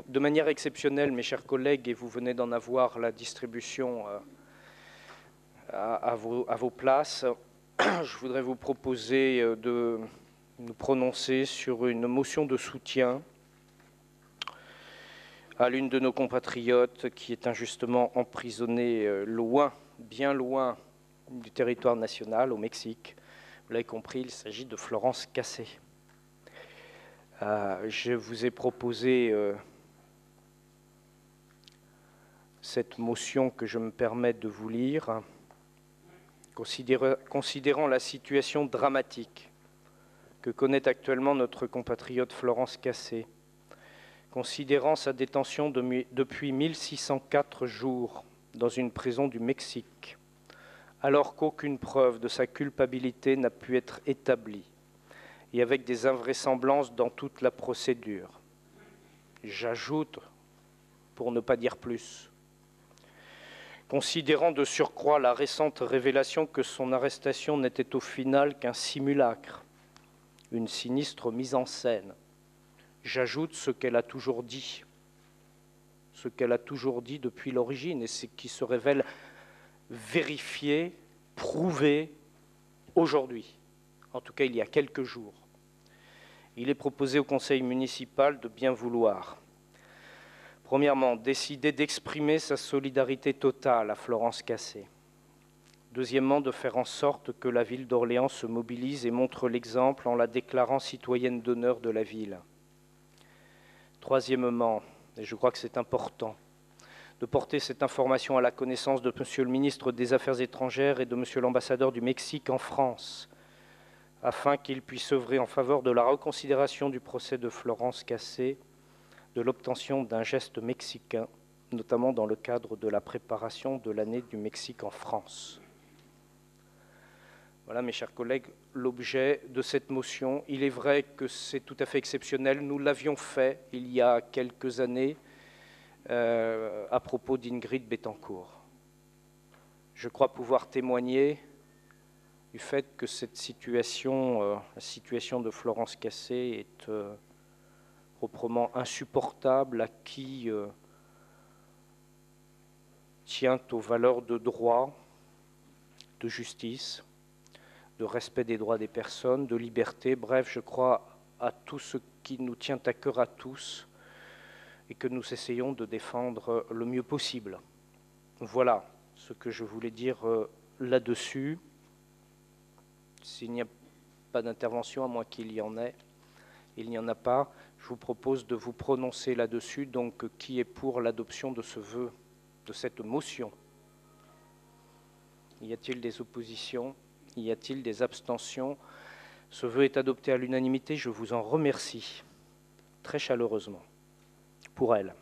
De manière exceptionnelle, mes chers collègues, et vous venez d'en avoir la distribution à vos places, je voudrais vous proposer de nous prononcer sur une motion de soutien à l'une de nos compatriotes qui est injustement emprisonnée loin, bien loin du territoire national, au Mexique. Vous l'avez compris, il s'agit de Florence Cassé. Je vous ai proposé cette motion que je me permets de vous lire, considérant la situation dramatique que connaît actuellement notre compatriote Florence Cassé, considérant sa détention depuis 1604 jours dans une prison du Mexique, alors qu'aucune preuve de sa culpabilité n'a pu être établie, et avec des invraisemblances dans toute la procédure. J'ajoute, pour ne pas dire plus, considérant de surcroît la récente révélation que son arrestation n'était au final qu'un simulacre, une sinistre mise en scène. J'ajoute ce qu'elle a toujours dit depuis l'origine, et ce qui se révèle vérifié, prouvé aujourd'hui, en tout cas il y a quelques jours. Il est proposé au conseil municipal de bien vouloir, premièrement, décider d'exprimer sa solidarité totale à Florence Cassé. Deuxièmement, de faire en sorte que la ville d'Orléans se mobilise et montre l'exemple en la déclarant citoyenne d'honneur de la ville. Troisièmement, et je crois que c'est important, de porter cette information à la connaissance de Monsieur le ministre des Affaires étrangères et de Monsieur l'ambassadeur du Mexique en France, afin qu'ils puissent œuvrer en faveur de la reconsidération du procès de Florence Cassé, de l'obtention d'un geste mexicain, notamment dans le cadre de la préparation de l'année du Mexique en France. Voilà, mes chers collègues, l'objet de cette motion. Il est vrai que c'est tout à fait exceptionnel. Nous l'avions fait il y a quelques années à propos d'Ingrid Betancourt. Je crois pouvoir témoigner du fait que cette situation, la situation de Florence Cassé est proprement insupportable à qui tient aux valeurs de droit, de justice, de respect des droits des personnes, de liberté, bref, je crois à tout ce qui nous tient à cœur à tous et que nous essayons de défendre le mieux possible. Voilà ce que je voulais dire là-dessus. S'il n'y a pas d'intervention, à moins qu'il y en ait, il n'y en a pas, je vous propose de vous prononcer là-dessus. Donc, qui est pour l'adoption de ce vœu, de cette motion? Y a-t-il des oppositions? Y a-t-il des abstentions? Ce vœu est adopté à l'unanimité. Je vous en remercie très chaleureusement pour elle.